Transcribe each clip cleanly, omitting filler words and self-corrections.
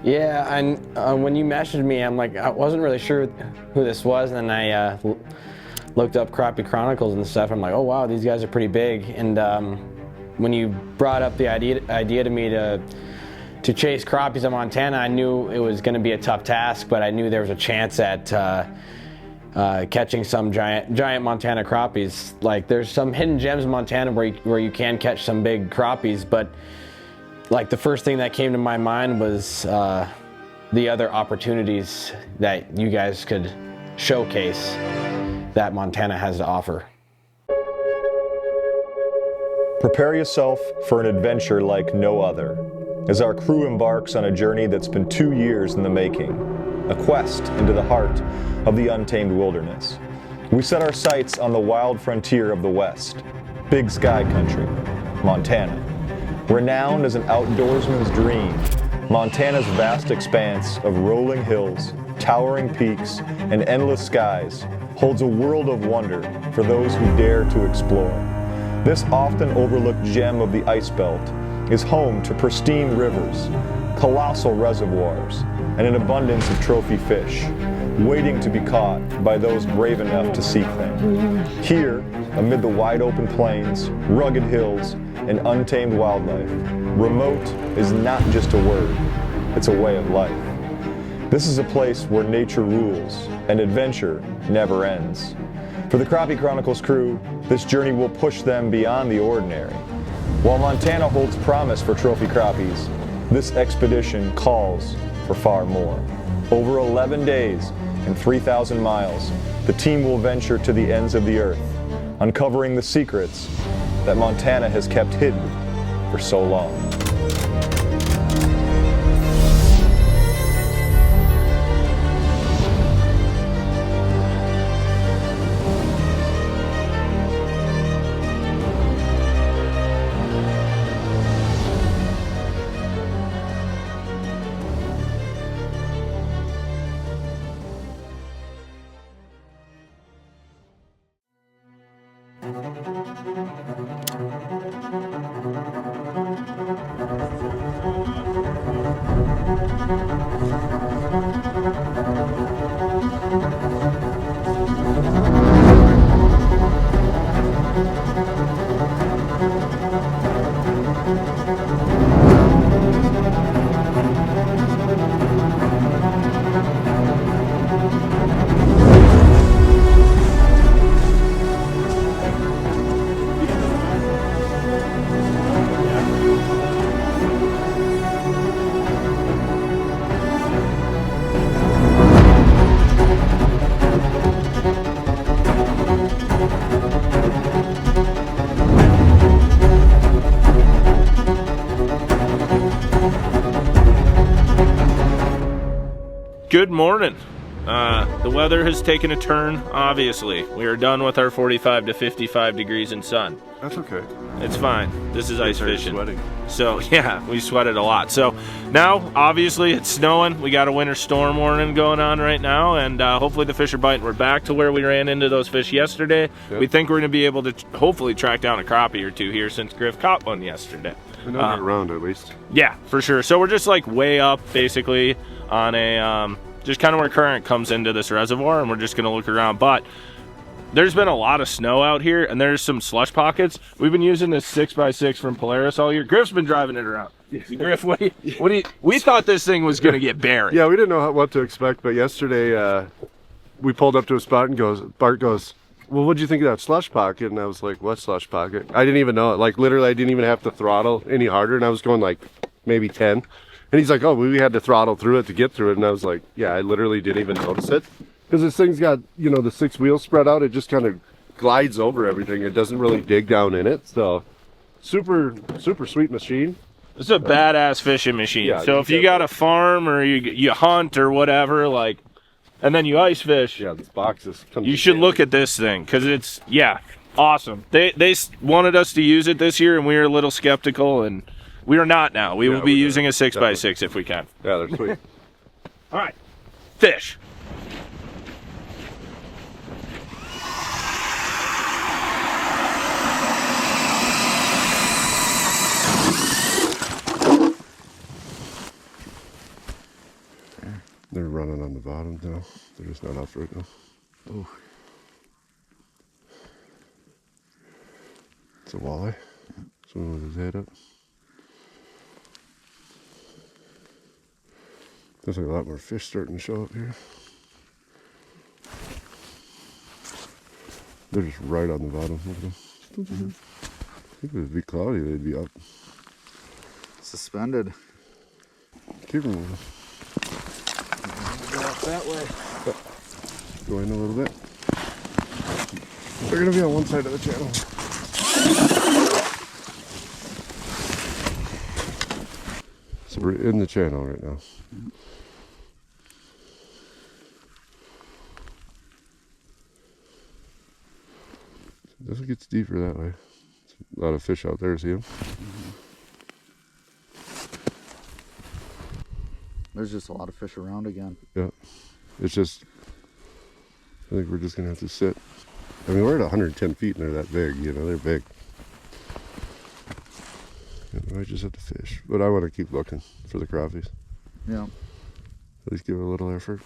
Yeah, and when you messaged me, I'm like, I wasn't really sure who this was, and then I looked up Crappie Chronicles and stuff. I'm like, oh wow, these guys are pretty big. And when you brought up the idea to me to chase crappies in Montana, I knew it was going to be a tough task, but I knew there was a chance at catching some giant Montana crappies. Like, there's some hidden gems in Montana where you can catch some big crappies, but like the first thing that came to my mind was the other opportunities that you guys could showcase that Montana has to offer. Prepare yourself for an adventure like no other, as our crew embarks on a journey that's been 2 years in the making, a quest into the heart of the untamed wilderness. We set our sights on the wild frontier of the West, Big Sky Country, Montana. Renowned as an outdoorsman's dream, Montana's vast expanse of rolling hills, towering peaks, and endless skies holds a world of wonder for those who dare to explore. This often overlooked gem of the Ice Belt is home to pristine rivers, colossal reservoirs, and an abundance of trophy fish, waiting to be caught by those brave enough to seek them. Here, amid the wide open plains, rugged hills, and untamed wildlife, remote is not just a word, it's a way of life. This is a place where nature rules and adventure never ends. For the Crappie Chronicles crew, this journey will push them beyond the ordinary. While Montana holds promise for trophy crappies, this expedition calls for far more. Over 11 days and 3,000 miles, the team will venture to the ends of the earth, uncovering the secrets that Montana has kept hidden for so long. Good morning. The weather has taken a turn, obviously. We are done with our 45 to 55 degrees in sun. That's okay. It's fine. This is ice fishing. Sweating. So, yeah, we sweated a lot. So, now, obviously, it's snowing. We got a winter storm warning going on right now, and hopefully the fish are biting. We're back to where we ran into those fish yesterday. Yep. We think we're going to be able to hopefully track down a crappie or two here since Griff caught one yesterday. We know they're around at least. Yeah, for sure. So, we're just like way up, basically, on a... just kind of where current comes into this reservoir, and we're just going to look around. But there's been a lot of snow out here, and there's some slush pockets. We've been using this 6x6 from Polaris all year. Griff's been driving it around. Griff, we thought this thing was going to get buried. Yeah, we didn't know what to expect, but yesterday we pulled up to a spot and Bart goes, well, what'd you think of that slush pocket? And I was like, what slush pocket? I didn't even know it. Like, literally, I didn't even have to throttle any harder, and I was going like maybe 10. And he's like, oh, we had to throttle through it to get through it. And I was like, yeah, I literally didn't even notice it. Because this thing's got, you know, the 6 wheels spread out. It just kind of glides over everything. It doesn't really dig down in it. So, super sweet machine. It's a badass fishing machine. Yeah, so if you got a farm or you hunt or whatever, like, and then you ice fish. Yeah, this box is... You should look at this thing, because it's, yeah, awesome. They wanted us to use it this year, and we were a little skeptical, and... we are not now. We will be using a 6x6 if we can. Yeah, they're sweet. All right. Fish. They're running on the bottom now. They're just not off right now. Oh, It's a walleye. Someone with his head up. There's like a lot more fish starting to show up here. They're just right on the bottom. Look at them. I think if it would be cloudy, they'd be up. suspended. Keep them moving. Go up that way. Go in a little bit. They're gonna be on one side of the channel. So we're in the channel right now. It doesn't get deeper that way. There's a lot of fish out there, see them? There's just a lot of fish around again. Yeah. It's just, I think we're just gonna have to sit. I mean, we're at 110 feet and they're that big, you know, they're big. I might just have to fish, but I want to keep looking for the crappies. Yeah. At least give it a little effort,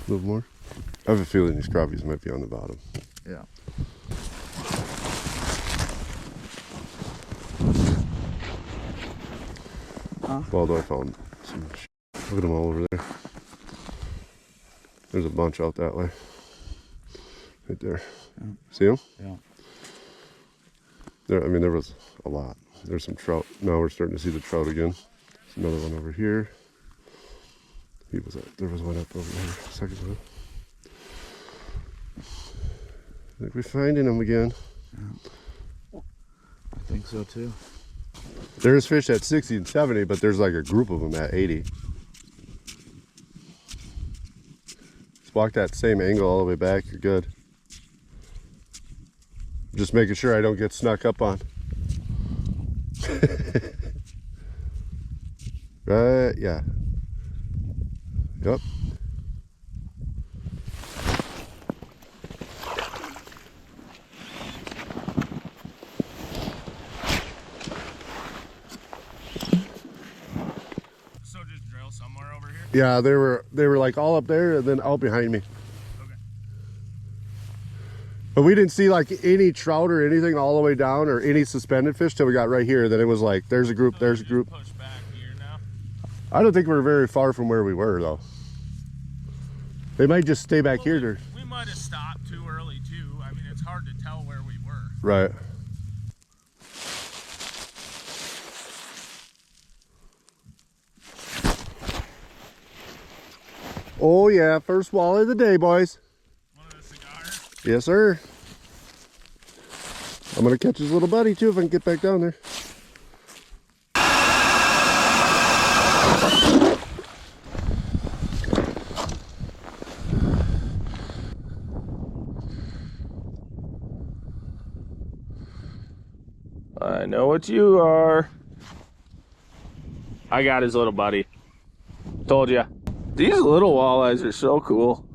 a little more. I have a feeling these crappies might be on the bottom. Yeah. Although I found some look at them all over there. There's a bunch out that way. Right there. Yeah. See them? Yeah. There, I mean, there was a lot. There's some trout. Now we're starting to see the trout again. There's another one over here. There was one up over here. Second one. I think we're finding them again. Yeah. I think so too. There's fish at 60 and 70, but there's like a group of them at 80. Just walk that same angle all the way back, you're good. Just making sure I don't get snuck up on. Right, yeah. Yep. So just drill somewhere over here? Yeah, they were like all up there and then out behind me. Okay. But we didn't see like any trout or anything all the way down or any suspended fish till we got right here. Then it was like, there's a group, So there's a group. Push back here now. I don't think we're very far from where we were though. They might just stay back here. We might have stopped too early too. I mean, it's hard to tell where we were. Right. Oh yeah, first walleye of the day, boys. One of the cigars. Yes, sir. I'm gonna catch his little buddy too if I can get back down there. I know what you are. I got his little buddy. Told ya. These little walleyes are so cool.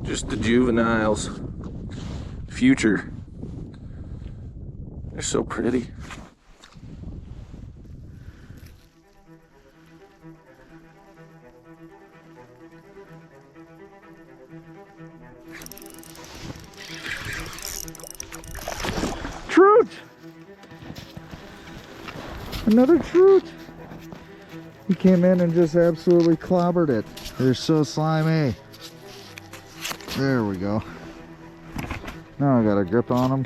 Just the juveniles. Future. They're so pretty. Trout! Another trout! He came in and just absolutely clobbered it. They're so slimy. There we go. Now I got a grip on them.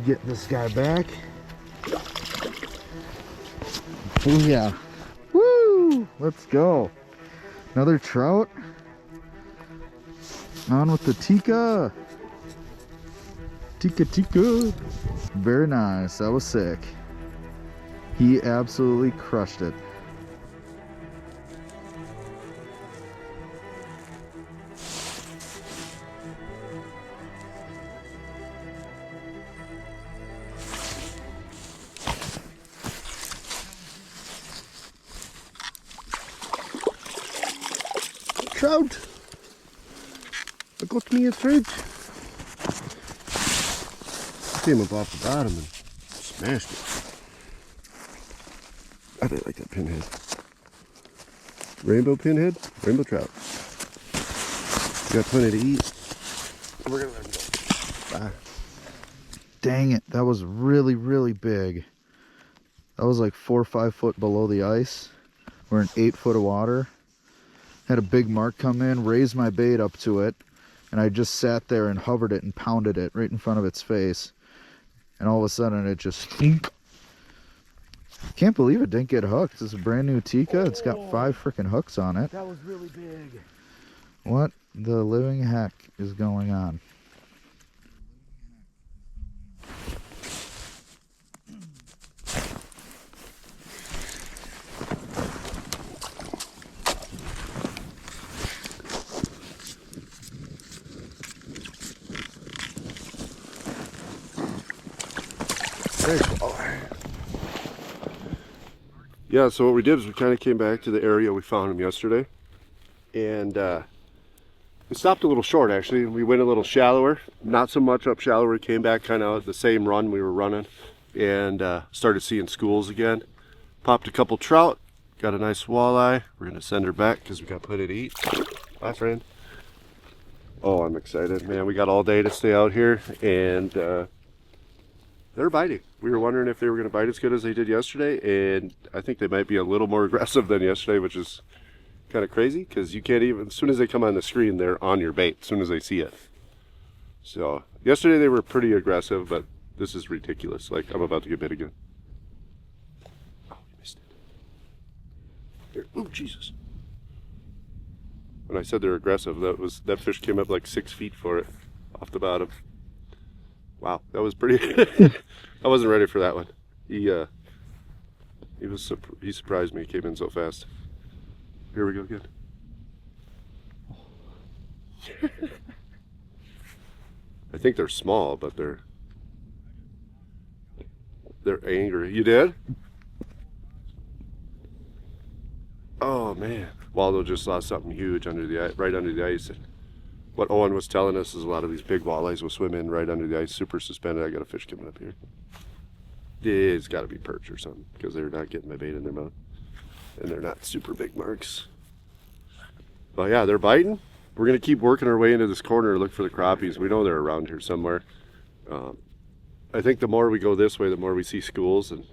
Get this guy back. Oh yeah. Woo! Let's go. Another trout. On with the Tika. Tika. Very nice. That was sick. He absolutely crushed it. trout. I got me a trout. Came up off the bottom and smashed it. I didn't like that pinhead. Rainbow pinhead, rainbow trout. We got plenty to eat. We're gonna let him go. Bye. Dang it, that was really, really big. That was like 4 or 5 foot below the ice. We're in 8 foot of water. Had a big mark come in, raised my bait up to it, and I just sat there and hovered it and pounded it right in front of its face. And all of a sudden it just... Can't believe it didn't get hooked. This is a brand new Tika. It's got 5 freaking hooks on it. That was really big. What the living heck is going on? Yeah, so what we did is we kind of came back to the area we found him yesterday, and we stopped a little short actually. We went a little shallower, not so much up shallower. We came back kind of the same run we were running, and started seeing schools again. Popped a couple trout, got a nice walleye. We're gonna send her back because we got plenty to eat. Bye, friend. Oh, I'm excited, man. We got all day to stay out here, and they're biting. We were wondering if they were going to bite as good as they did yesterday, and I think they might be a little more aggressive than yesterday, which is kind of crazy because you can't even, as soon as they come on the screen, they're on your bait as soon as they see it. So yesterday they were pretty aggressive, but this is ridiculous. Like, I'm about to get bit again. Oh, you missed it. Here. Oh, Jesus. When I said they're aggressive, that fish came up like 6 feet for it off the bottom. Wow, that was pretty. I wasn't ready for that one. He surprised me. He came in so fast. Here we go again. I think they're small, but they're angry. You did? Oh man, Waldo just saw something huge right under the ice. What Owen was telling us is a lot of these big walleyes will swim in right under the ice, super suspended. I got a fish coming up here. It's got to be perch or something because they're not getting my bait in their mouth, and they're not super big marks. But yeah, they're biting. We're gonna keep working our way into this corner to look for the crappies. We know they're around here somewhere. I think the more we go this way, the more we see schools, and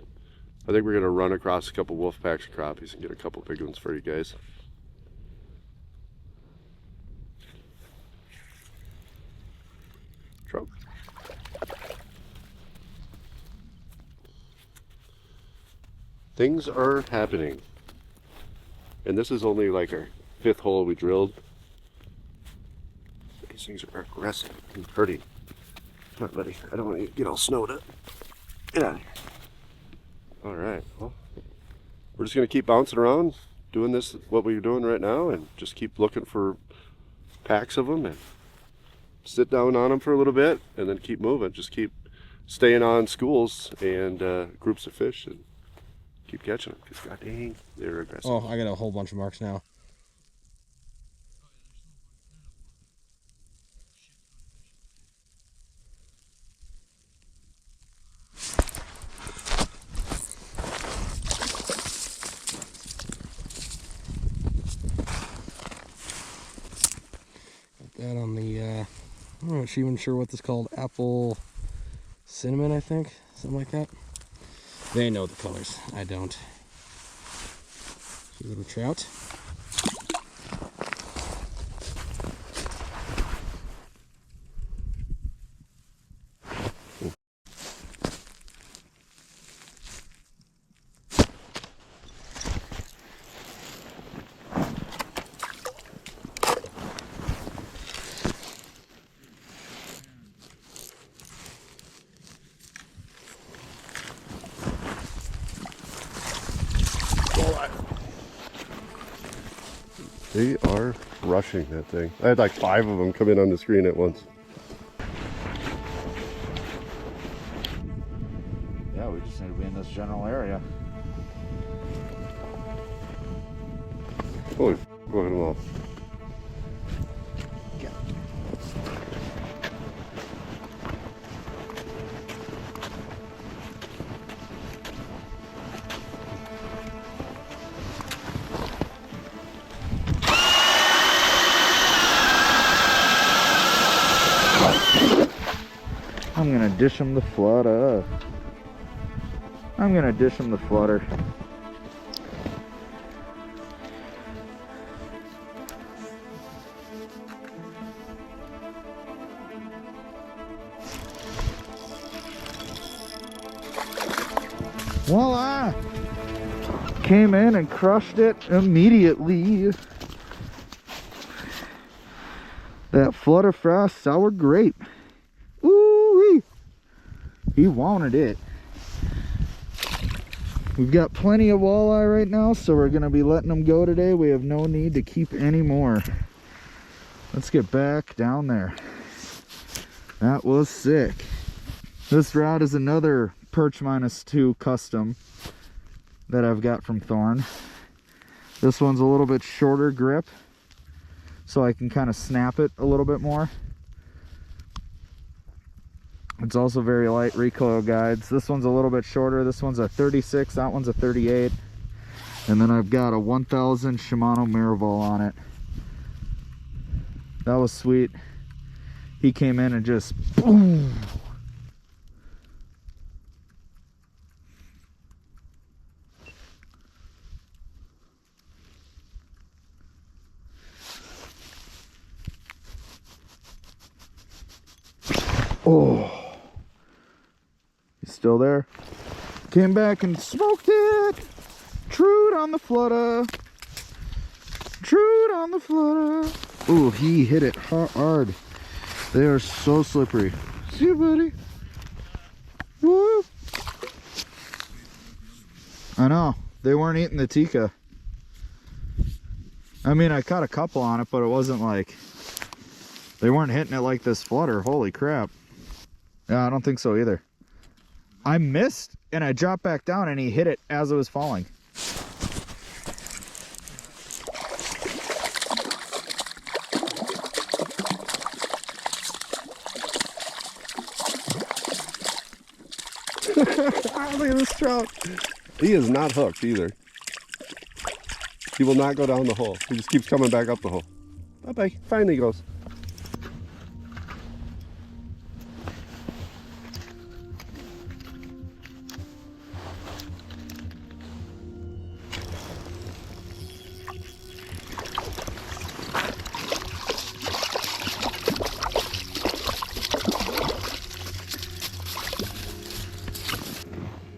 I think we're gonna run across a couple wolf packs of crappies and get a couple big ones for you guys. Trout. Things are happening, and this is only like our 5th hole we drilled. These things are aggressive and hurting. Come on, buddy. I don't want you to get all snowed up. Get out of here. All right. Well, we're just gonna keep bouncing around, doing this, what we're doing right now, and just keep looking for packs of them and sit down on them for a little bit, and then keep moving. Just keep staying on schools and groups of fish, and keep catching them. Because god dang, they're aggressive. Oh, I got a whole bunch of marks now. That on the, I'm not even sure what this is called, apple cinnamon, I think, something like that. They know the colors, I don't. See a little trout. They are rushing that thing. I had like 5 of them come in on the screen at once. Yeah, we just need to be in this general area. Holy, look at them all. I'm gonna dish him the flutter. I'm gonna dish him the flutter. Voila! Came in and crushed it immediately. That flutterfly sour grape. Ooh-wee! He wanted it. We've got plenty of walleye right now, so we're gonna be letting them go today. We have no need to keep any more. Let's get back down there. That was sick. This rod is another Perch -2 custom that I've got from Thorne. This one's a little bit shorter grip, so I can kind of snap it a little bit more. It's also very light recoil guides. This one's a little bit shorter. This one's a 36, that one's a 38. And then I've got a 1000 Shimano Miraval on it. That was sweet. He came in and just boom. Oh, he's still there. Came back and smoked it. Trout on the flutter. Trout on the flutter. Oh, he hit it hard. They are so slippery. See you, buddy. Woo. I know. They weren't eating the Tika. I mean, I caught a couple on it, but it wasn't like... They weren't hitting it like this flutter. Holy crap. Yeah, I don't think so either. I missed and I dropped back down and he hit it as it was falling. Look at this trout. He is not hooked either. He will not go down the hole. He just keeps coming back up the hole. Bye-bye. Finally goes.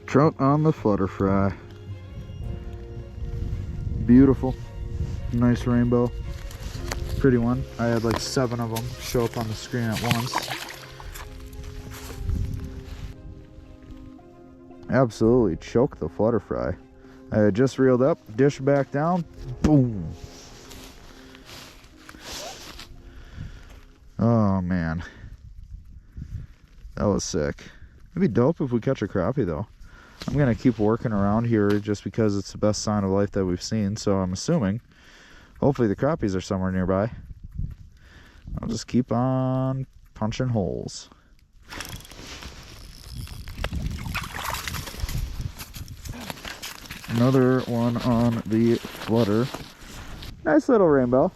Trout on the flutter fry. Beautiful. Nice rainbow. Pretty one. I had like 7 of them show up on the screen at once. Absolutely choked the flutter fry. I had just reeled up, dished back down, boom. Oh man. That was sick. It'd be dope if we catch a crappie though. I'm gonna keep working around here just because it's the best sign of life that we've seen, so I'm assuming hopefully the crappies are somewhere nearby. I'll just keep on punching holes. Another one on the flutter. Nice little rainbow.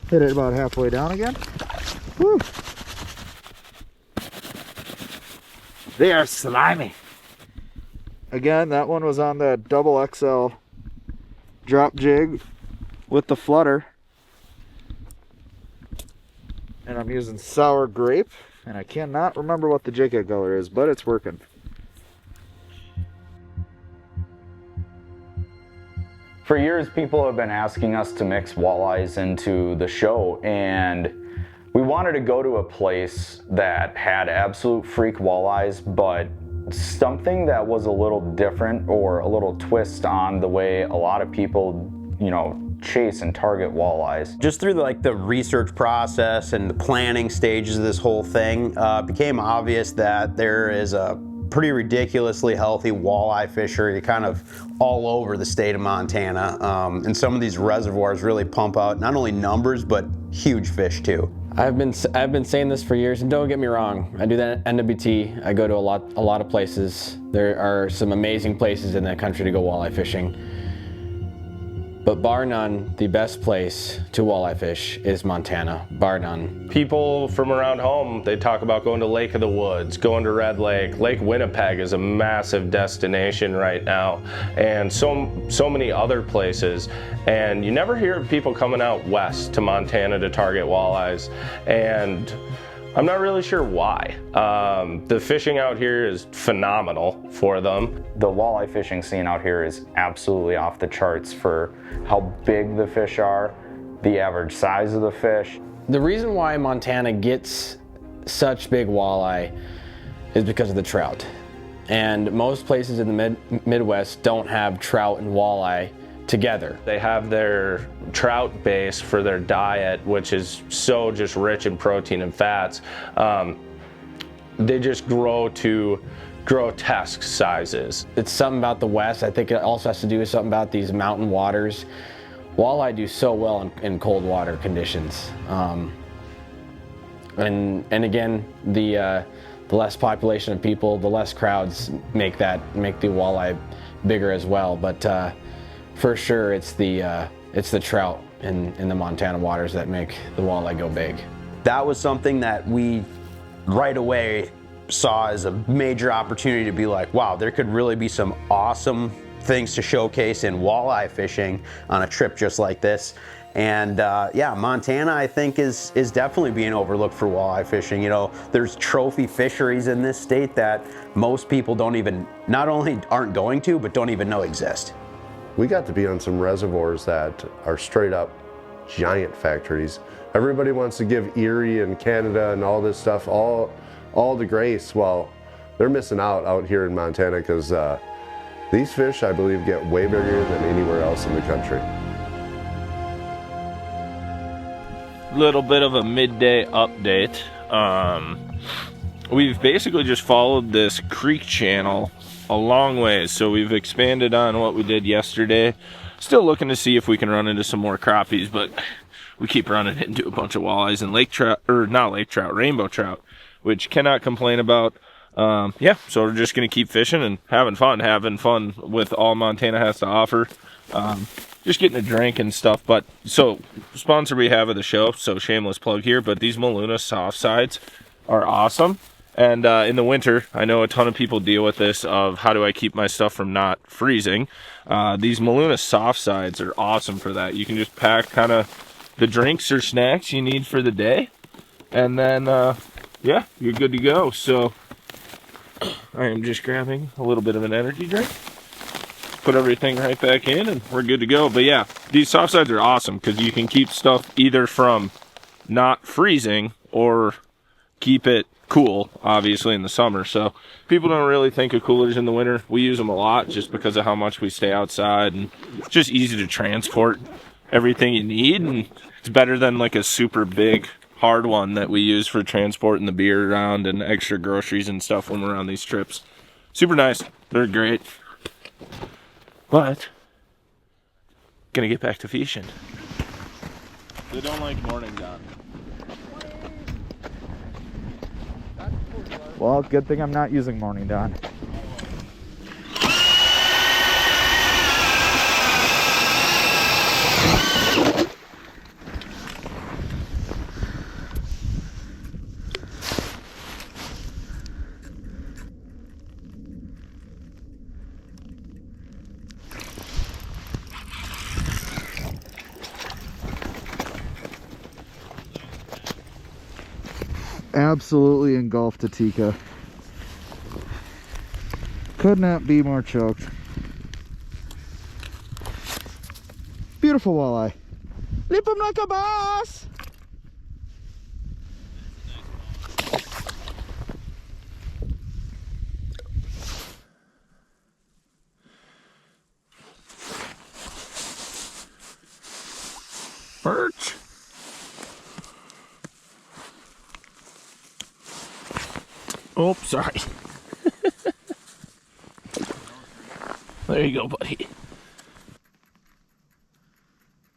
Hit it about halfway down again. Woo. They are slimy. Again, that one was on the double XL drop jig with the flutter. And I'm using sour grape. And I cannot remember what the jig head color is, but it's working. For years, people have been asking us to mix walleyes into the show, and we wanted to go to a place that had absolute freak walleyes, but something that was a little different or a little twist on the way a lot of people, you know, chase and target walleyes. Just through the research process and the planning stages of this whole thing, it became obvious that there is a pretty ridiculously healthy walleye fishery kind of all over the state of Montana. And some of these reservoirs really pump out not only numbers, but huge fish too. I've been saying this for years, and don't get me wrong, I do that NWT. I go to a lot of places. There are some amazing places in that country to go walleye fishing. But bar none, the best place to walleye fish is Montana, bar none. People from around home, they talk about going to Lake of the Woods, going to Red Lake. Lake Winnipeg is a massive destination right now, and so many other places. And you never hear of people coming out west to Montana to target walleyes, and I'm not really sure why. The fishing out here is phenomenal for them. The walleye fishing scene out here is absolutely off the charts for how big the fish are, the average size of the fish. The reason why Montana gets such big walleye is because of the trout. And most places in the Midwest don't have trout and walleye together. They have their trout base for their diet, which is so just rich in protein and fats. They just grow to grotesque sizes. It's something about the West. I think it also has to do with something about these mountain waters. Walleye do so well in cold water conditions. And again, the less population of people, the less crowds make the walleye bigger as well. But for sure, it's the trout in the Montana waters that make the walleye go big. That was something that we right away saw as a major opportunity to be like, wow, there could really be some awesome things to showcase in walleye fishing on a trip just like this. And yeah, Montana, I think, is definitely being overlooked for walleye fishing. You know, there's trophy fisheries in this state that most people not only aren't going to, but don't even know exist. We got to be on some reservoirs that are straight up giant factories. Everybody wants to give Erie and Canada and all this stuff all the grace. Well, they're missing out here in Montana, because these fish, I believe, get way bigger than anywhere else in the country. Little bit of a midday update. We've basically just followed this creek channel a long ways, so we've expanded on what we did yesterday. Still looking to see if we can run into some more crappies, but we keep running into a bunch of walleyes and lake trout, or not lake trout, rainbow trout, which cannot complain about. Yeah, so we're just gonna keep fishing and having fun with all Montana has to offer. Just getting a drink and stuff. But so sponsor we have of the show, so shameless plug here, but these Maluna soft sides are awesome. And in the winter, I know a ton of people deal with this of how do I keep my stuff from not freezing. These Maluna soft sides are awesome for that. You can just pack kind of the drinks or snacks you need for the day, and then yeah, you're good to go. So I am just grabbing a little bit of an energy drink, put everything right back in, and we're good to go. But yeah, these soft sides are awesome because you can keep stuff either from not freezing or keep it cool, obviously, in the summer. So people don't really think of coolers in the winter. We use them a lot just because of how much we stay outside, and it's just easy to transport everything you need, and it's better than like a super big hard one that we use for transporting the beer around and extra groceries and stuff when we're on these trips. Super nice. They're great. But gonna get back to fishing. They don't like morning dawn. Well, good thing I'm not using morning dawn. Absolutely engulfed a Tika. Could not be more choked. Beautiful walleye. Lip him like a boss! Birch. Oh, sorry. There you go, buddy.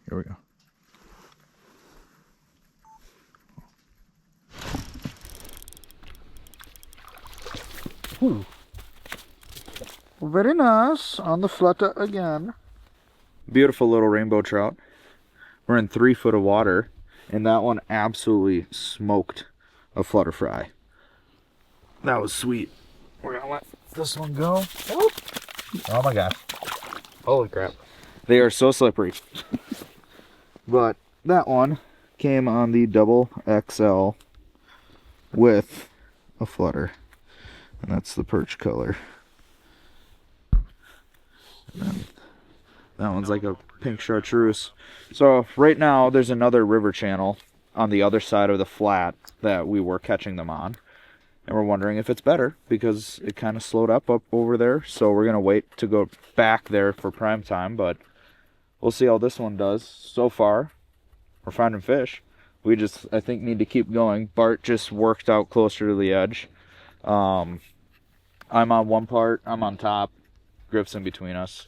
Here we go. Ooh. Very nice. On the flutter again. Beautiful little rainbow trout. We're in 3 foot of water, and that one absolutely smoked a flutter fry. That was sweet. We're gonna let this one go. Oh my gosh. Holy crap. They are so slippery. But that one came on the double XL with a flutter. And that's the perch color. And then that one's like a pink chartreuse. So right now there's another river channel on the other side of the flat that we were catching them on. And we're wondering if it's better because it kind of slowed up over there. So we're going to wait to go back there for prime time. But we'll see how this one does. So far, we're finding fish. We just, I think, need to keep going. Bart just worked out closer to the edge. I'm on one part. I'm on top. Griff's in between us.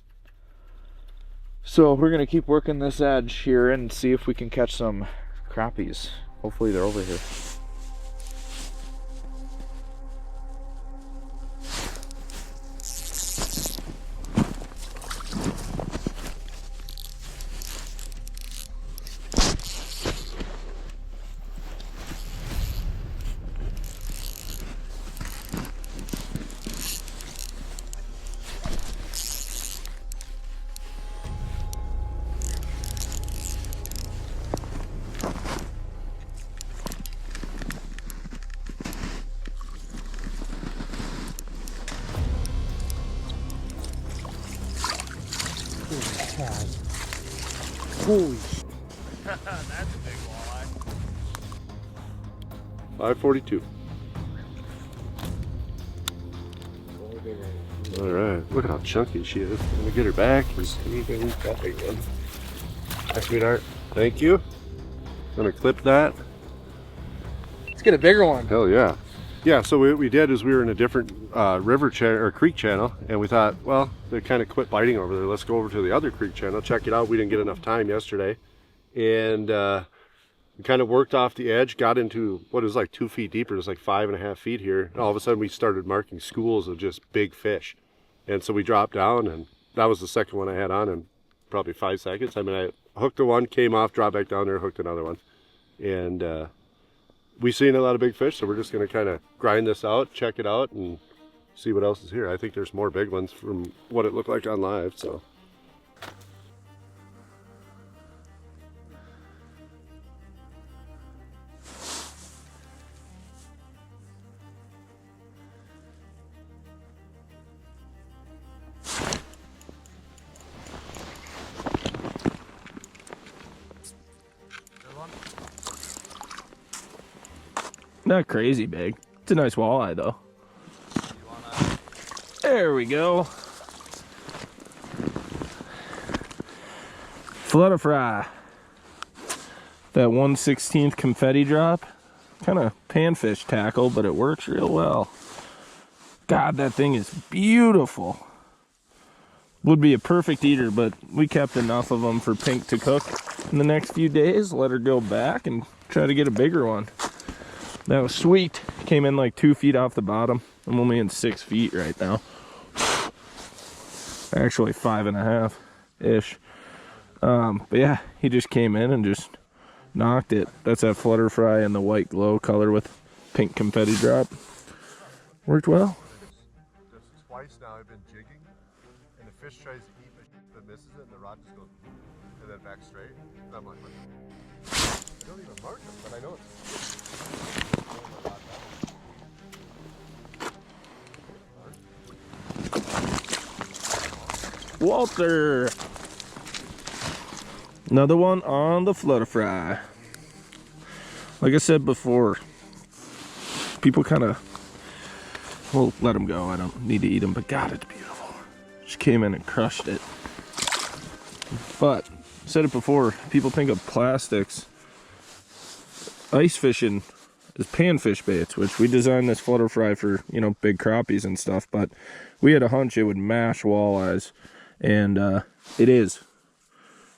So we're going to keep working this edge here and see if we can catch some crappies. Hopefully they're over here. Holy that's a big walleye. 542. All right, look at how chunky she is. Let me get her back. Hi, sweetheart. Thank you. Gonna clip that. Let's get a bigger one. Hell yeah. Yeah, so what we did is we were in a different river channel or creek channel, and we thought, well, they kind of quit biting over there. Let's go over to the other creek channel, check it out. We didn't get enough time yesterday, and we kind of worked off the edge, got into what is like 2 feet deeper. It was like 5.5 feet here, and all of a sudden we started marking schools of just big fish, and so we dropped down, and that was the second one I had on in probably 5 seconds. I mean, I hooked the one, came off, dropped back down there, hooked another one, and we've seen a lot of big fish, so we're just going to kind of grind this out, check it out, and see what else is here. I think there's more big ones from what it looked like on live, so. Not crazy big. It's a nice walleye though. There we go. Flutter fry. That 1/16 confetti drop. Kind of panfish tackle, but it works real well. God, that thing is beautiful. Would be a perfect eater, but we kept enough of them for Pink to cook in the next few days. Let her go back and try to get a bigger one. That was sweet. Came in like 2 feet off the bottom. I'm only in 6 feet right now. Actually 5.5-ish. But yeah, he just came in and just knocked it. That's that flutter fry in the white glow color with pink confetti drop. Worked well. Twice now I've been jigging, and the fish tries to eat but misses it, and the rod just goes and then back straight. And I'm like, I don't even mark them, but I know it's. Walter! Another one on the flutter fry. Like I said before, people kind of, well, let them go. I don't need to eat them, but God, it's beautiful. Just came in and crushed it. But, said it before, people think of plastics. Ice fishing is panfish baits, which we designed this flutter fry for, you know, big crappies and stuff, but we had a hunch it would mash walleyes, and it is.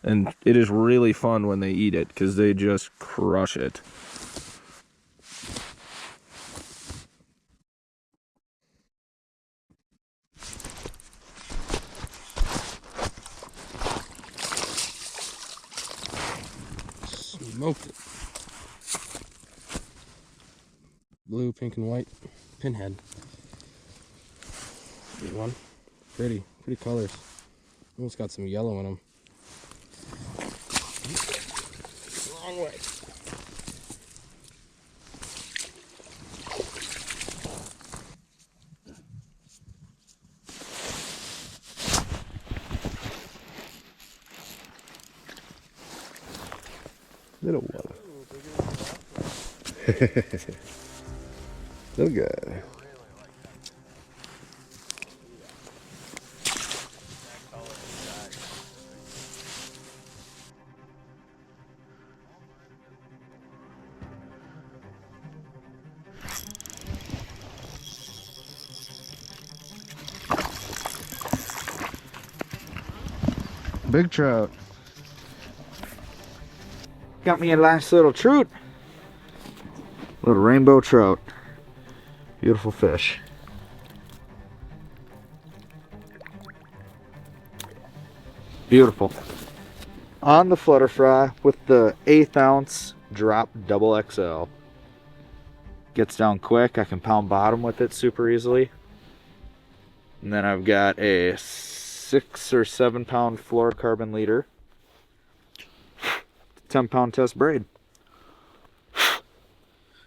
And it is really fun when they eat it, because they just crush it. Smoked it. Blue, pink, and white pinhead. Good one. Pretty colors. Almost got some yellow in them. Wrong way. Little one. Little guy. Big trout. Got me a nice little trout. Little rainbow trout. Beautiful fish. Beautiful. On the flutter fry with the 1/8 ounce drop double XL. Gets down quick. I can pound bottom with it super easily. And then I've got a 6 or 7 pound fluorocarbon leader. 10 pound test braid.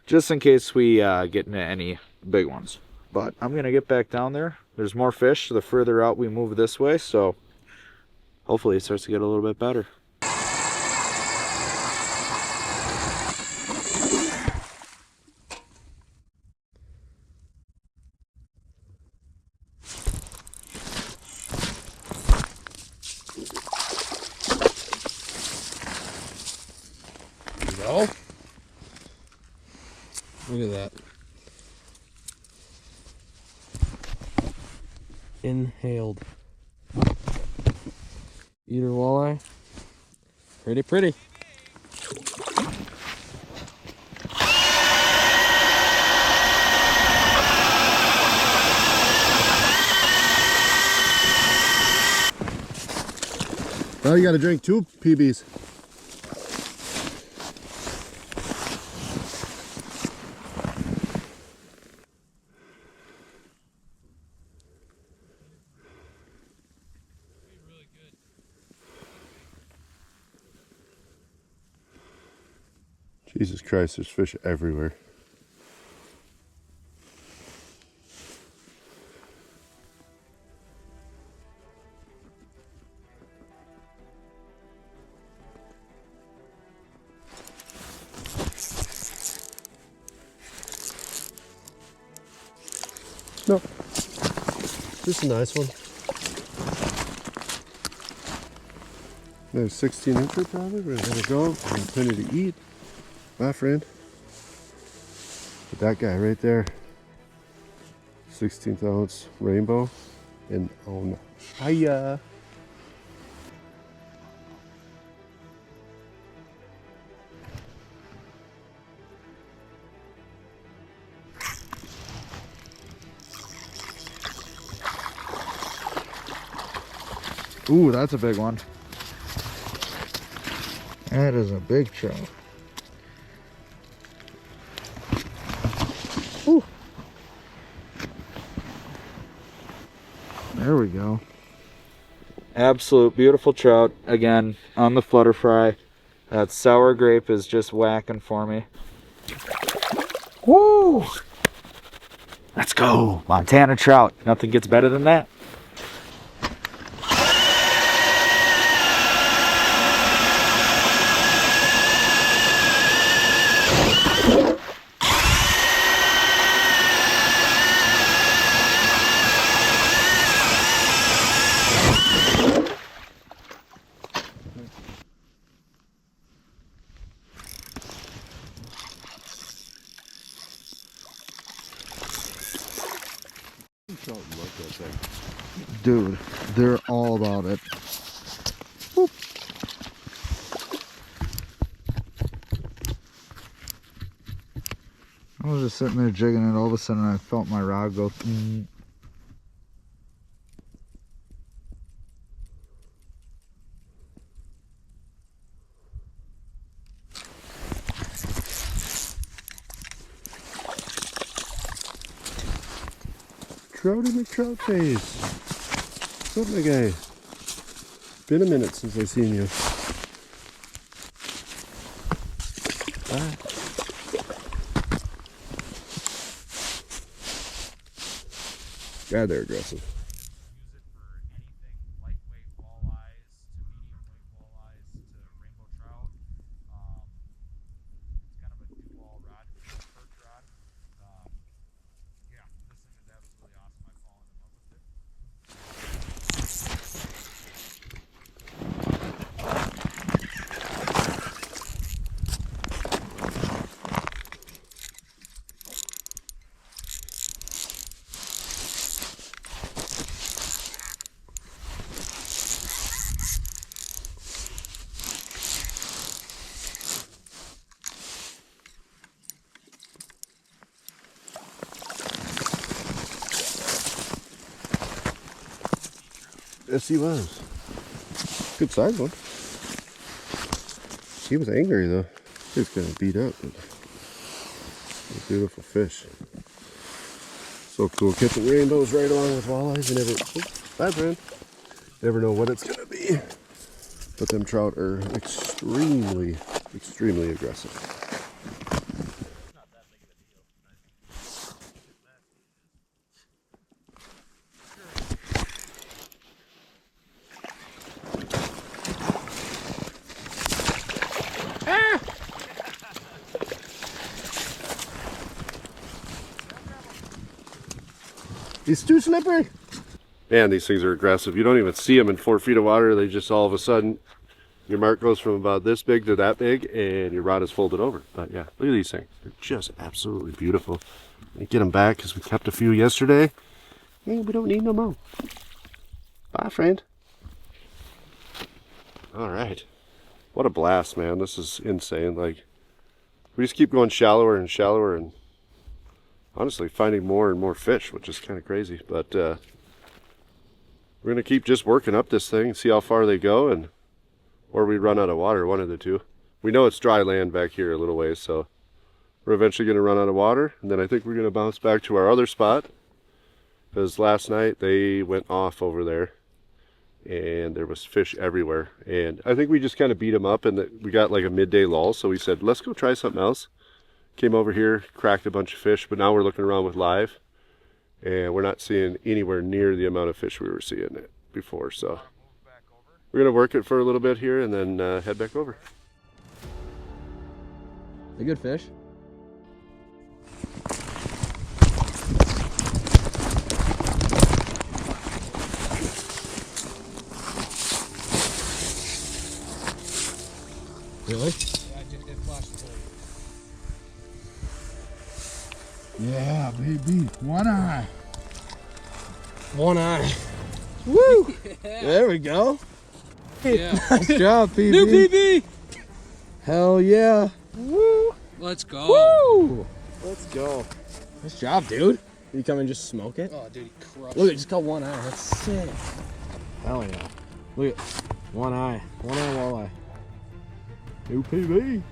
Just in case we get into any big ones. But I'm going to get back down there. There's more fish the further out we move this way, so hopefully it starts to get a little bit better. Go. Look at that. Inhaled. Eater walleye. Pretty. Now you gotta drink 2 PBs. Jesus Christ, there's fish everywhere. No. This is a nice one. There's 16 incher probably. We're gonna go. There's plenty to eat. My friend. But that guy right there. 16th ounce rainbow. And on. Hiya. Ooh, that's a big one. That is a big trout. Ooh. There we go. Absolute beautiful trout. Again, on the flutter fry. That sour grape is just whacking for me. Woo! Let's go. Montana trout. Nothing gets better than that. Dude, they're all about it. Whoop. I was just sitting there jigging and all of a sudden I felt my rod go. Trouty McTrout face. What's up, my guy? Been a minute since I seen you. Bye. God, they're aggressive. Yes, he was. Good size one. He was angry though. He was kind of beat up, but a beautiful fish. So cool catching rainbows right along with walleyes. You never, bye friend. Never know what it's gonna be. But them trout are extremely, extremely aggressive. He's too slippery. Man, these things are aggressive. You don't even see them in 4 feet of water. They just all of a sudden, your mark goes from about this big to that big, and your rod is folded over. But yeah, look at these things. They're just absolutely beautiful. I get them back because we kept a few yesterday. Hey, we don't need no more. Bye, friend. All right. What a blast, man. This is insane. Like, we just keep going shallower and shallower and honestly finding more and more fish, which is kind of crazy. But we're gonna keep just working up this thing and see how far they go, and or we run out of water, one of the two. We know it's dry land back here a little ways, so we're eventually gonna run out of water, and then I think we're gonna bounce back to our other spot, because last night they went off over there and there was fish everywhere, and I think we just kind of beat them up, and we got like a midday lull, so we said let's go try something else. Came over here, cracked a bunch of fish, but now we're looking around with live, and we're not seeing anywhere near the amount of fish we were seeing it before. So we're gonna work it for a little bit here and then head back over. A good fish. Really? Yeah, baby. One eye. One eye. Woo! Yeah. There we go. Yeah. Nice job, PB. New PB. Hell yeah. Woo! Let's go. Woo! Let's go. Nice job, dude. You come and just smoke it? Oh, dude, he crushed. Look, it just got one eye. That's sick. Hell yeah. Look at one eye. One eye walleye. New PB.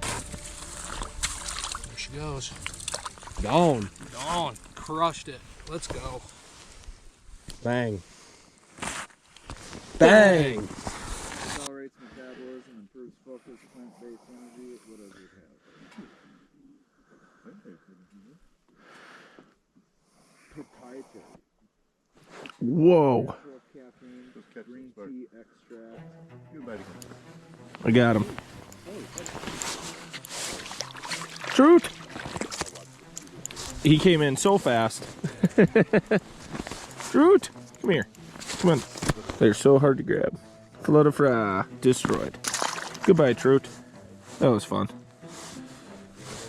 There she goes. Gone. Gone. Crushed it. Let's go. Bang. Bang. Accelerates metabolism, improves focus, plant-based energy. What does it have? Plant-based energy. Proprietary. Whoa. Natural caffeine, green tea extract. Good. I got him. Trout. He came in so fast. Trout, come here. Come on. They're so hard to grab. Float of fry. Destroyed. Goodbye, Trout. That was fun.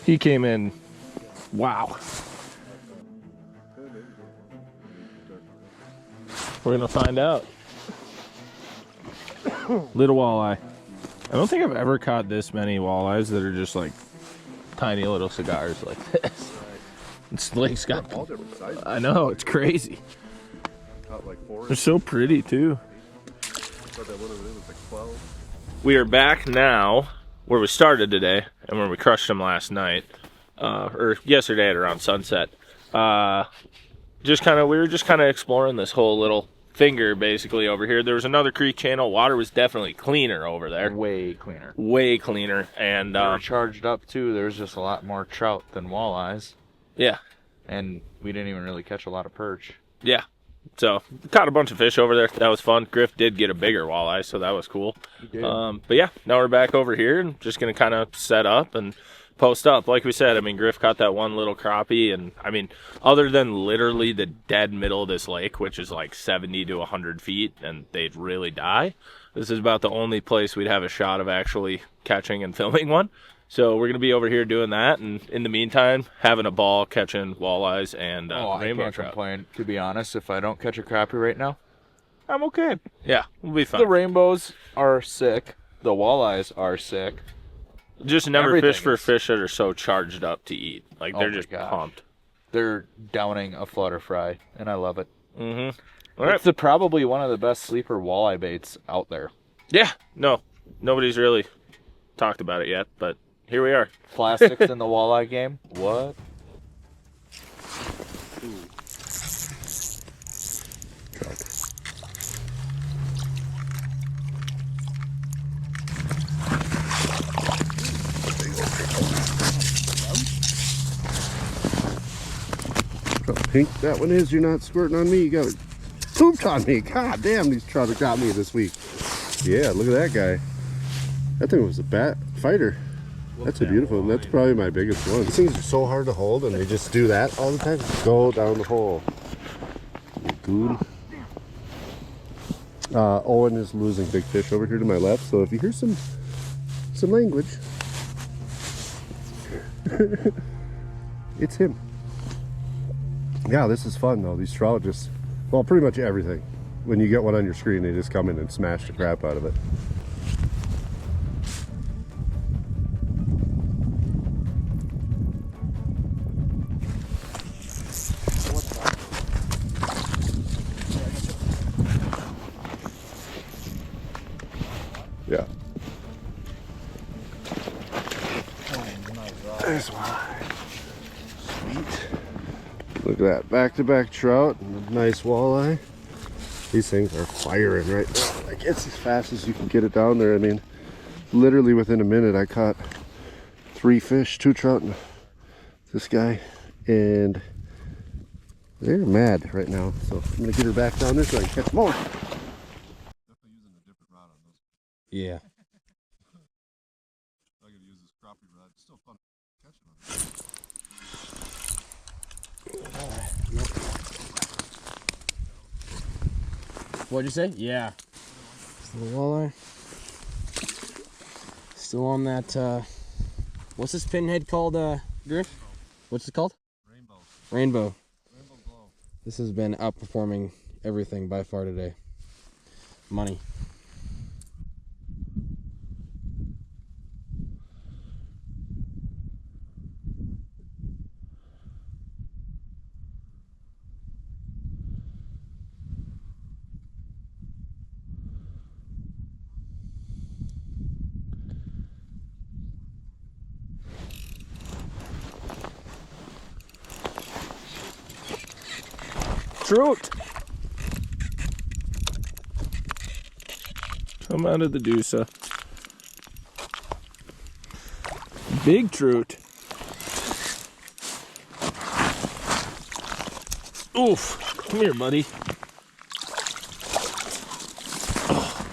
He came in. Wow. We're gonna find out. Little walleye. I don't think I've ever caught this many walleyes that are just like tiny little cigars like this. This lake's got all different sizes. I know, it's crazy. Caught like 4. They're so pretty too. Thought that one of them was like 12. We are back now where we started today and where we crushed them last night, or yesterday at around sunset. Just we were just kind of exploring this whole little finger basically over here. There was another creek channel. Water was definitely cleaner over there. Way cleaner. Way cleaner. And they were charged up too. There was just a lot more trout than walleyes. Yeah. And we didn't even really catch a lot of perch. Yeah. So caught a bunch of fish over there. That was fun. Griff did get a bigger walleye, so that was cool. He did. But yeah, now we're back over here and just gonna kind of set up and post up. Like we said, I mean, Griff caught that one little crappie, and I mean, other than literally the dead middle of this lake, which is like 70 to 100 feet, and they'd really die, this is about the only place we'd have a shot of actually catching and filming one. So we're gonna be over here doing that, and in the meantime, having a ball catching walleyes and rainbow I can't trout. complain. To be honest, if I don't catch a crappie right now, I'm okay. Yeah, we'll be fine. The rainbows are sick. The walleyes are sick. Just never Everything fish for is. fish that are so charged up to eat. Like Oh they're my just gosh. pumped. They're downing a flutter fry, and I love it. Mm-hmm. All right. It's probably one of the best sleeper walleye baits out there. Yeah. No, nobody's really talked about it yet, but here we are. Plastics in the walleye game? What? How pink that one is, you're not squirting on me. You got pooped on me. God damn, these trout have got me this week. Yeah, look at that guy. That thing was a bat fighter. That's a beautiful one. That's probably my biggest one. These things are so hard to hold, and they just do that all the time. Go down the hole. You goon. Owen is losing big fish over here to my left, so if you hear some language, it's him. Yeah, this is fun though. These trout just, well, pretty much everything. When you get one on your screen, they just come in and smash the crap out of it. Yeah. There's one. Sweet. Look at that, back-to-back trout and a nice walleye. These things are firing right now. Like, it's as fast as you can get it down there. I mean, literally within a minute, I caught 3 fish, 2 trout, and this guy, and they're mad right now. So I'm gonna get her back down there so I can catch more. Yeah. I gotta use this crappie rod. It's still fun catching them. What'd you say? Yeah. Still a walleye. Still on that, what's this pinhead called, Griff? What's it called? Rainbow. Rainbow. Rainbow glow. This has been outperforming everything by far today. Money. Trout! Come out of the deusa. Big trout. Oof! Come here, buddy. Oh,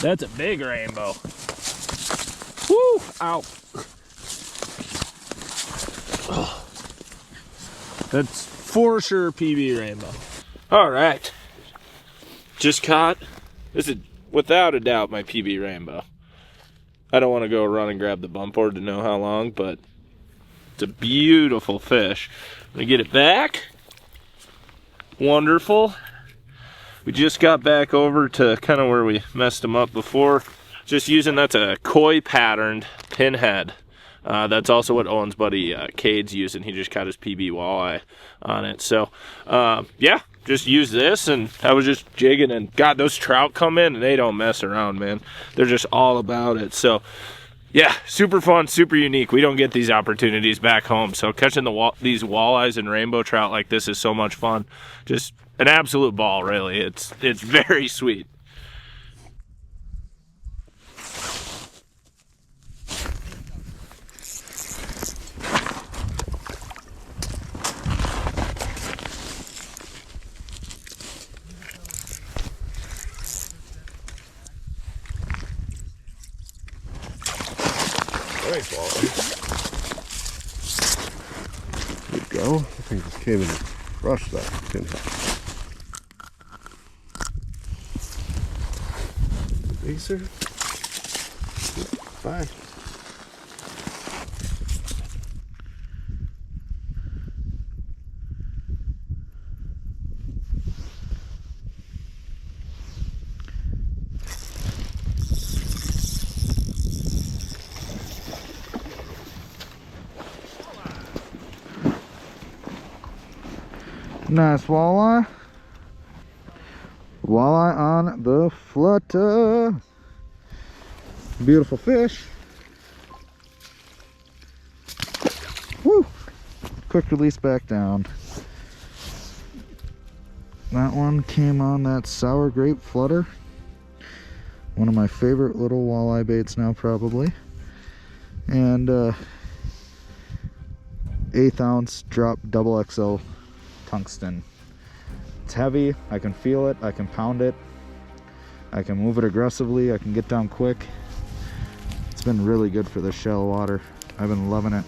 that's a big rainbow. Woo! Ow! Oh, that's for sure PB rainbow. All right. Just caught. This is without a doubt my PB rainbow. I don't want to go run and grab the bump board to know how long, but it's a beautiful fish. I'm gonna get it back. Wonderful. We just got back over to kind of where we messed him up before. Just using, that's a koi patterned pinhead. That's also what Owen's buddy Cade's using. He just caught his PB walleye on it. So, yeah, just use this, and I was just jigging, and God, those trout come in, and they don't mess around, man. They're just all about it. So, Yeah, super fun, super unique. We don't get these opportunities back home. So catching these walleyes and rainbow trout like this is so much fun. Just an absolute ball, really. It's very sweet. Nice walleye. Good go. I think this came in and crushed that pinhead. Acer. Bye. Nice walleye. Walleye on the flutter. Beautiful fish. Woo! Quick release back down. That one came on that sour grape flutter. One of my favorite little walleye baits now, probably. And 1/8 ounce drop double XL tungsten. It's heavy, I can feel it, I can pound it, I can move it aggressively, I can get down quick. It's been really good for this shallow water. I've been loving it.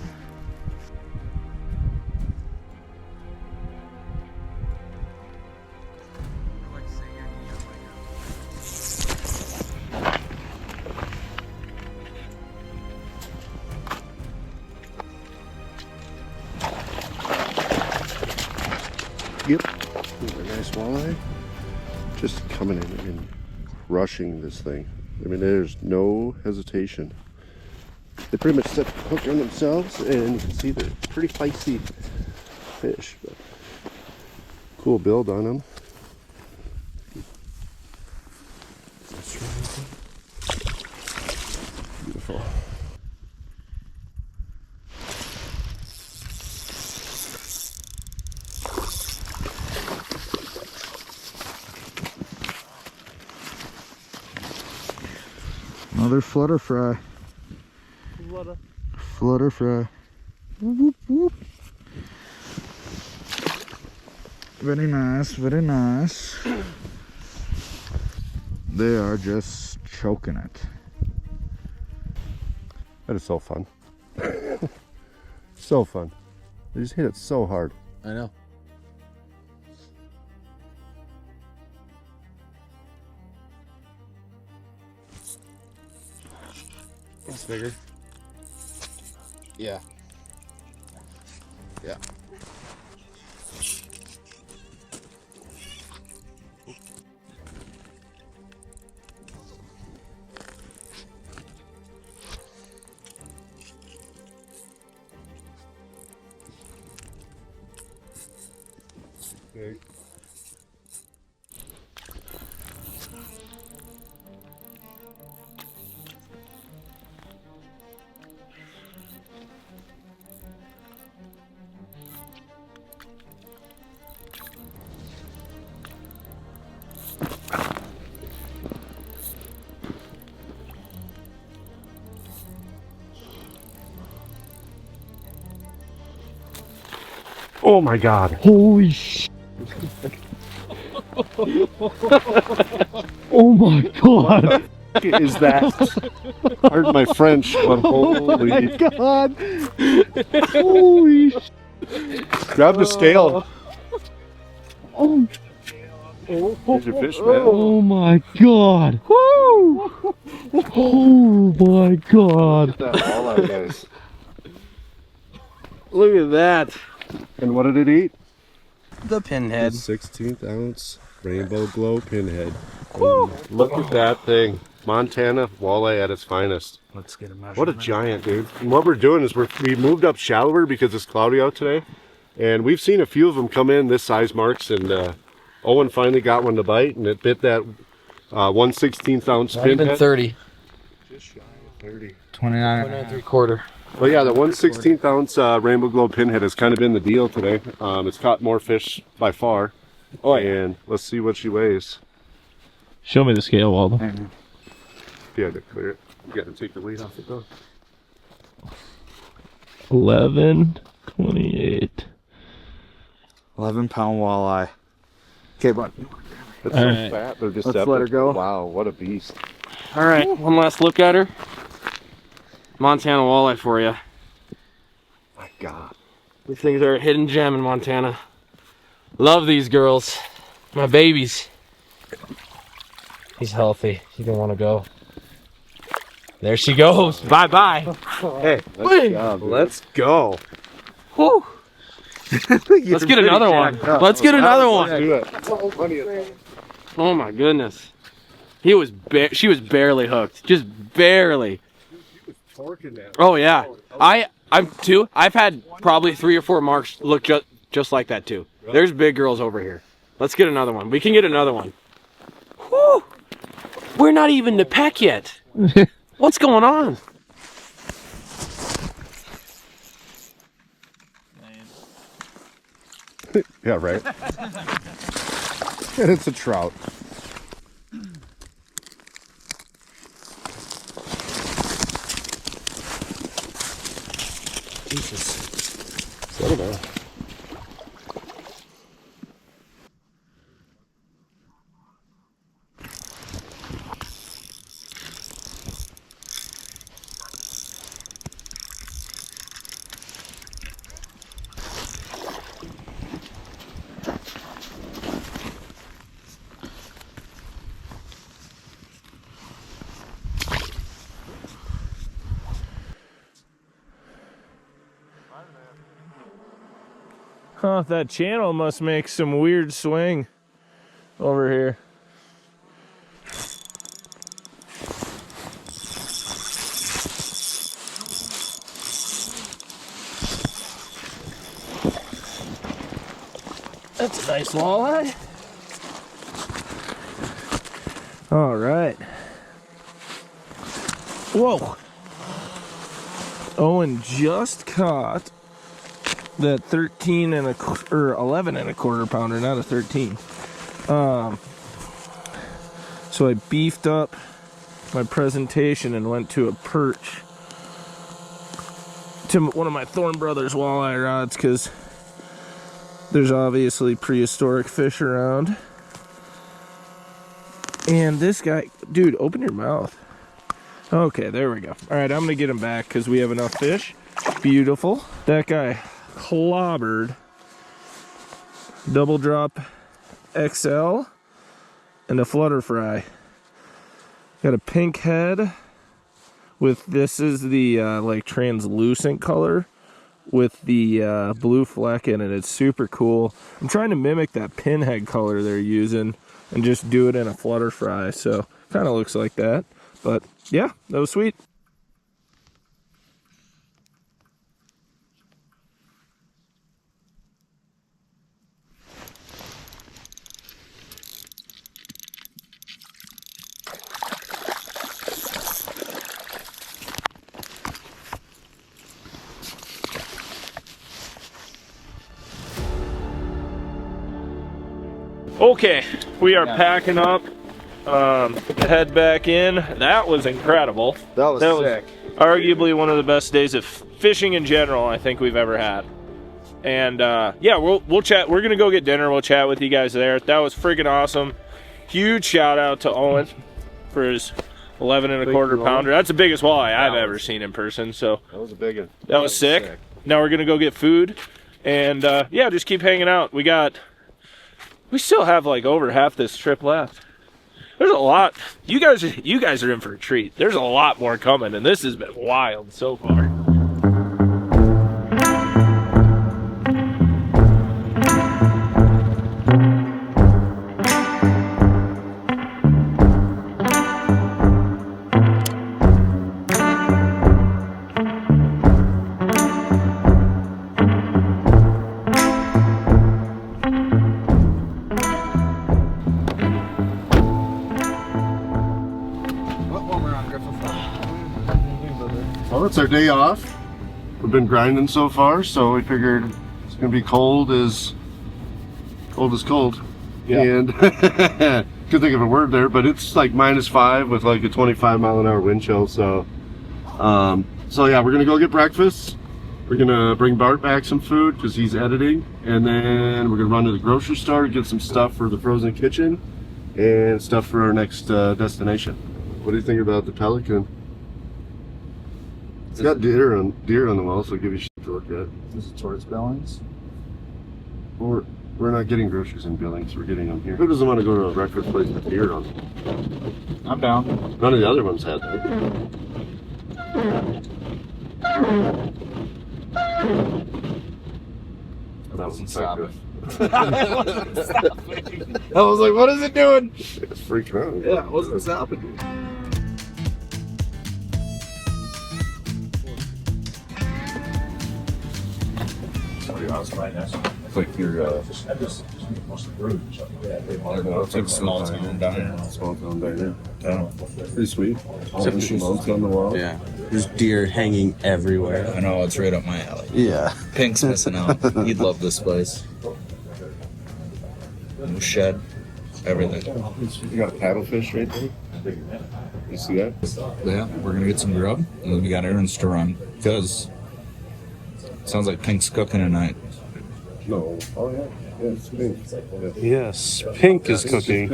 Yep, a nice walleye. Just coming in and crushing this thing. I mean, there's no hesitation. They pretty much set the hook on themselves, and you can see they're pretty feisty fish. But cool build on them. Beautiful. Another flutter fry. Flutter fry. Whoop, whoop. Very nice, very nice. They are just choking it. That is so fun. So fun. They just hit it so hard. I know. It's bigger. Yeah. Yeah. Okay. Oh my God. Holy sh! Oh my God! What is that? Pardon my French, but holy. Oh my God! Holy sh! Grab the scale. Oh. Here's your fish, man. Oh my God! Woo! Oh my God! Look at that walleye, guys. Look at that. And what did it eat? The pinhead. 16th ounce rainbow glow pinhead. Look at that thing. Montana walleye at its finest. Let's get a measurement. What a giant, dude. And what we're doing is we moved up shallower because it's cloudy out today. And we've seen a few of them come in this size marks. And Owen finally got one to bite. And it bit that 1/16 ounce pinhead. 30. 30. 29. 3/4. Well, yeah, the 1/16 ounce rainbow glow pinhead has kind of been the deal today. It's caught more fish by far. Oh, yeah. And let's see what she weighs. Show me the scale, Waldo. Yeah, to clear it. You got to take the weight off it though. 11.28. 11-pound walleye. Okay, bud. That's All so right. fat, but just Let's let her go. Wow, what a beast. All right, one last look at her. Montana walleye for you. My God. These things are a hidden gem in Montana. Love these girls. My babies. He's healthy. He didn't want to go. There she goes. Bye-bye. Hey, let's go. Whew. Let's get another one. Let's get another one. Do it. Oh my goodness. She was barely hooked. Just barely. Torquing that. Oh yeah. I've had probably 3 or 4 marks look just like that too. There's big girls over here. Let's get another one. We can get another one. Whew. We're not even to peck yet. What's going on? Yeah, right. And it's a trout. Huh, that channel must make some weird swing over here. That's a nice walleye. All right. Whoa. Owen just caught that 13 and a or 11 and a quarter pounder, not a 13. So I beefed up my presentation and went to a perch to one of my Thorne brothers walleye rods because there's obviously prehistoric fish around. And this guy, dude, open your mouth. Okay, there we go. All right, I'm gonna get him back because we have enough fish. Beautiful. That guy clobbered double drop XL and a flutter fry. Got a pink head with, this is the like translucent color with the blue fleck in it. It's super cool. I'm trying to mimic that pinhead color they're using and just do it in a flutter fry, so kind of looks like that. But yeah, that was sweet. Okay, we are packing up, head back in. That was incredible. That was sick. Arguably one of the best days of fishing in general I think we've ever had. And yeah, we'll chat. We're gonna go get dinner. We'll chat with you guys there. That was freaking awesome. Huge shout out to Owen for his 11 and a quarter pounder. That's the biggest walleye I've ever seen in person. So That was a big one. that was sick. Now we're gonna go get food, and yeah, just keep hanging out. We still have like over half this trip left. There's a lot. You guys are in for a treat. There's a lot more coming, and this has been wild so far. Well, it's our day off. We've been grinding so far, so we figured it's gonna be cold as cold. Yeah. And couldn't think of a word there, but it's like -5 with like a 25-mile-an-hour wind chill. So yeah, we're gonna go get breakfast. We're gonna bring Bart back some food because he's editing, and then we're gonna run to the grocery store to get some stuff for the frozen kitchen and stuff for our next destination. What do you think about the Pelican? It's got deer on the wall, so I'll give you shit to look at. This is towards Billings. We're not getting groceries in Billings, we're getting them here. Who doesn't want to go to a breakfast place with deer on them? I'm down. None of the other ones had that. That wasn't stopping. I was like, what is it doing? It's freaking out. Yeah, it wasn't stopping. It's like your it's like small town down here. Small town down there. Yeah. Pretty sweet. Some monks on the wall. Yeah. There's deer hanging everywhere. I know, it's right up my alley. Yeah. Pink's missing out. You'd love this place. New shed, everything. You got a paddlefish right there. You see that? Yeah, we're gonna get some grub, and then we got errands to run. Because sounds like Pink's cooking tonight. No. Oh yeah. Yeah, it's pink. Yes, Pink is cooking.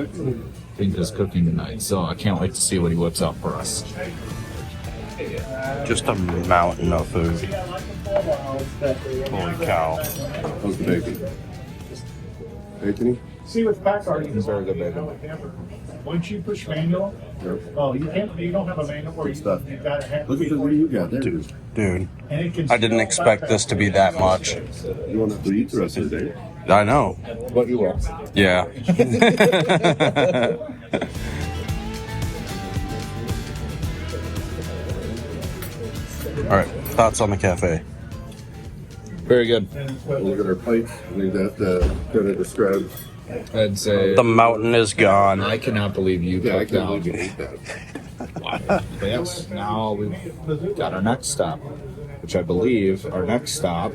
Pink is cooking tonight, so I can't wait to see what he whips out for us. Just a mountain of food. Holy cow. How's the bacon? Bacony? See what's back are you? Very good bacon. Once you push manual, oh, you don't have a manual where Good stuff. you've got to have. Look at what you got there. Dude, And it can I didn't expect this to be that much. You won't have to eat the rest of the day. I know. But you will. Yeah. All right, thoughts on the cafe? Very good. Look at our plate. I think that kind of describes. I'd say The mountain is gone. I cannot believe you Yeah, I cooked can't out. believe you ate that. But yes, now we've got our next stop, which I believe our next stop.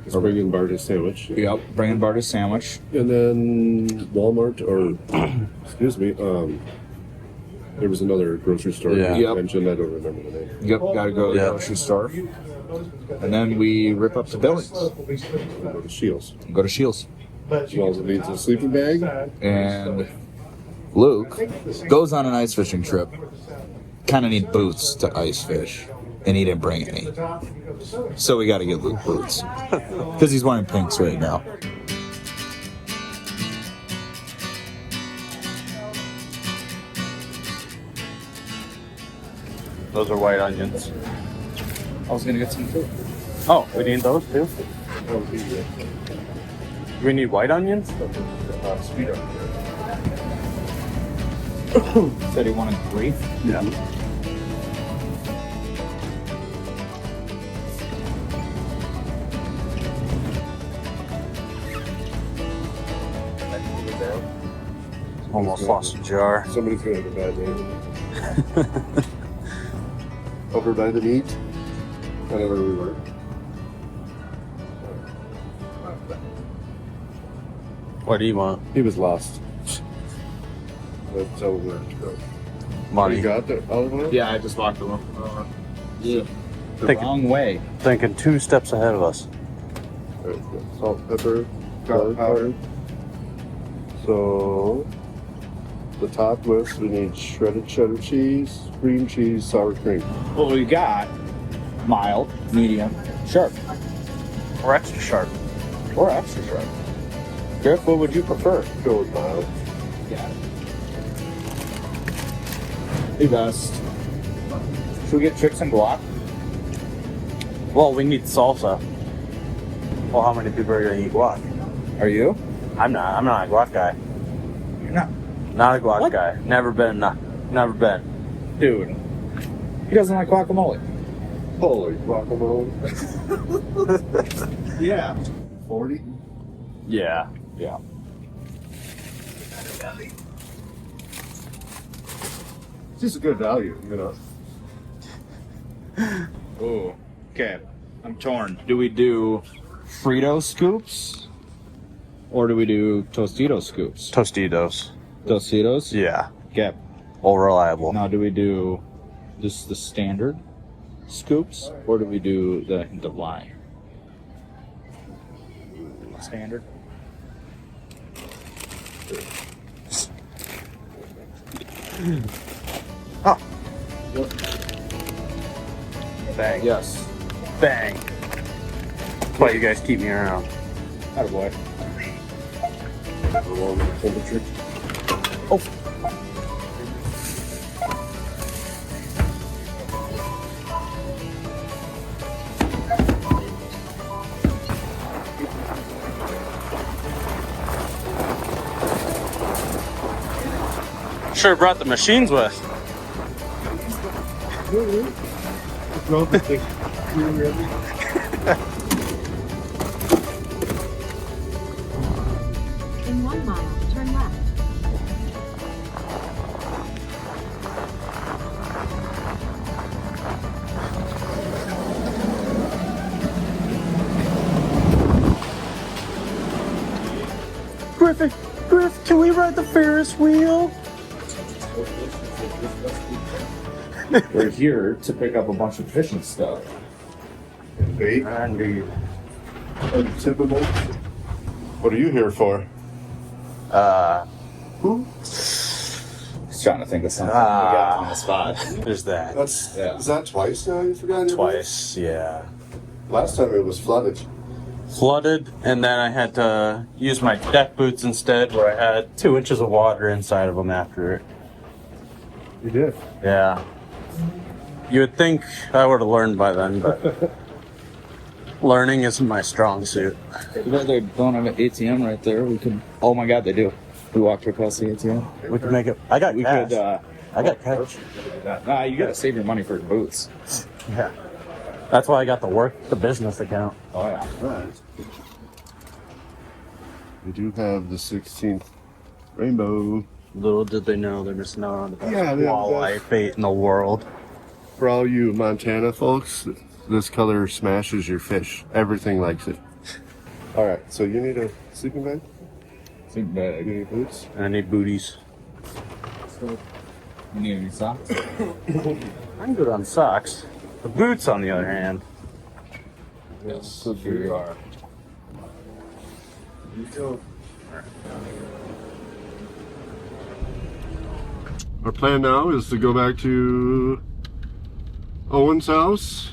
It's bringing Bart a sandwich. Yep, bringing Bart a sandwich. And then Walmart, or excuse me, there was another grocery store Yeah. you Yep. mentioned. I don't remember the name. Yep, gotta go to the Yeah. grocery store. And then we rip up to Billings. Go to Shields. Go to Shields. Wells needs a sleeping bag. And Luke goes on an ice fishing trip. Kind of need boots to ice fish. And he didn't bring any. So we gotta get Luke boots. Because he's wearing pinks right now. Those are white onions. I was gonna get some too. Oh, we need those too? We need white onions? Said he wanted Griff. Yeah. Almost lost a jar. Somebody's gonna have a bad day. Over by the meat. Kind of where we were. What do you want? He was lost. Let's tell him where to go. Money. You got the olive oil? Yeah, I just walked the Yeah. wrong way. Thinking 2 steps ahead of us. There we go. Salt, pepper, garlic powder. So, the top list, we need shredded cheddar cheese, cream cheese, sour cream. Well, we got mild, medium, sharp, Or extra sharp. or extra sharp. Griff, what would you prefer? Go with mild. Yeah. The best. Should we get chicks and guac? Well, we need salsa. Well, how many people are gonna eat guac? Are you? I'm not a guac guy. You're not. Not a guac What? guy. Never been. Never been. Dude. He doesn't like guacamole. Holy guacamole. Yeah. 40? Yeah. Yeah. It's just a good value, you know. Ooh. Okay. I'm torn. Do we do Frito scoops? Or do we do Tostito scoops? Tostitos. Tostitos? Yeah. Okay. All reliable. Now, do we do just the standard scoops, or do we do the hint of lime? Standard. Oh. Bang. Yes. Bang. That's why you guys keep me around. Attaboy. Oh. Sure brought the machines with. In 1 mile, turn left. Griff, can we ride the Ferris wheel? We're here to pick up a bunch of fishing stuff. Bait. Typical. What are you here for? Just trying to think of something we got on the spot. There's that. That's Yeah. Is that twice now? You forgot your Twice, yeah. boat? Last time it was flooded. Flooded, and then I had to use my deck boots instead, where I had 2 inches of water inside of them after it. You did. Yeah. You would think I would have learned by then, but learning isn't my strong suit. They don't have an ATM right there. We could. Oh my God, they do. We walked across the ATM. We could make it. I got We cash. could. I got cash. Nah, you gotta save your money for your boots. Yeah. That's why I got the business account. Oh yeah. Right. We do have the 16th rainbow. Little did they know they're missing out on the best Yeah, they're the walleye best. bait in the world. For all you Montana folks, this color smashes your fish. Everything likes it. All right, so you need a sleeping bag? Sleeping bag. You need boots? I need booties. You need any socks? I'm good on socks. The boots, on the other hand. Yes. Here you are. Our plan now is to go back to Owen's house,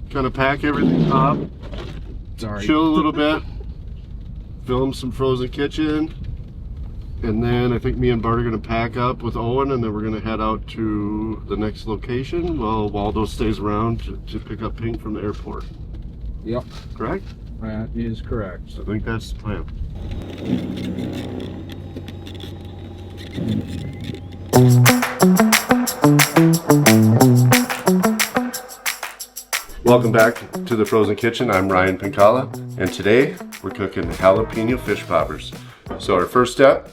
kind of pack everything up, Sorry. chill a little bit, film some frozen kitchen, and then I think me and Bart are going to pack up with Owen, and then we're going to head out to the next location while Waldo stays around to pick up Pink from the airport. Yep. Correct? That is correct. I think that's the plan. Welcome back to the Frozen Kitchen. I'm Ryan Pincala, and today we're cooking jalapeno fish poppers. So our first step,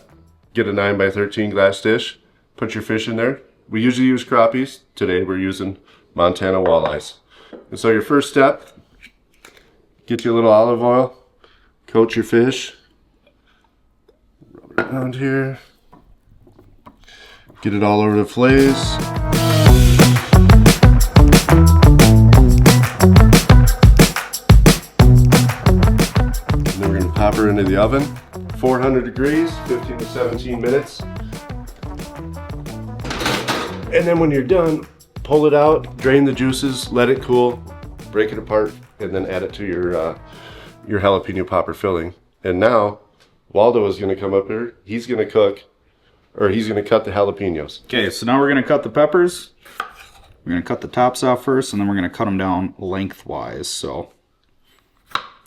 get a 9x13 glass dish, put your fish in there. We usually use crappies. Today we're using Montana walleyes. And so your first step, get you a little olive oil, coat your fish, rub it around here, get it all over the place. And then we're gonna pop her into the oven, 400 degrees, 15 to 17 minutes. And then when you're done, pull it out, drain the juices, let it cool, break it apart, and then add it to your jalapeno popper filling. And now Waldo is going to come up here. He's going to cook, or he's going to cut the jalapenos. Okay, so now we're gonna cut the peppers. We're gonna cut the tops off first, and then we're gonna cut them down lengthwise. So,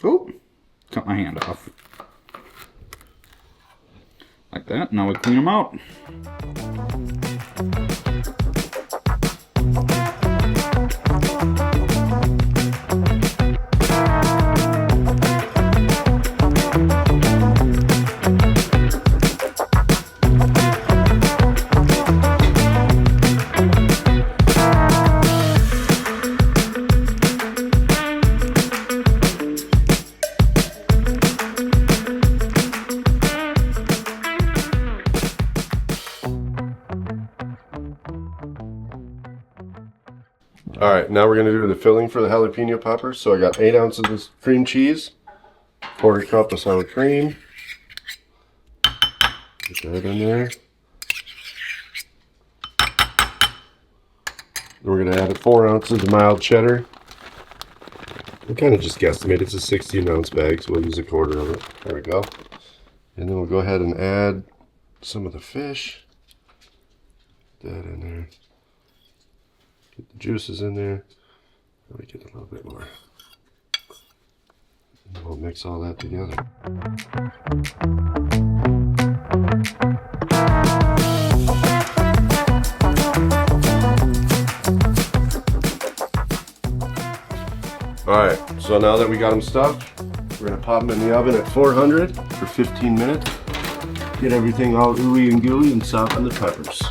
oh, cut my hand off. Like that. Now we clean them out. right, now we're gonna do the filling for the jalapeno poppers. So I got 8 ounces of cream cheese, 1/4 cup of sour cream. Get that in there. Then we're gonna add 4 ounces of mild cheddar. We kind of just guesstimate it's a 16-ounce bag, so we'll use 1/4 of it. There we go. And then we'll go ahead and add some of the fish. Put that in there. Get the juices in there. Let me get a little bit more. And we'll mix all that together. Alright, so now that we got them stuffed, we're going to pop them in the oven at 400 for 15 minutes. Get everything all ooey and gooey and soften the peppers.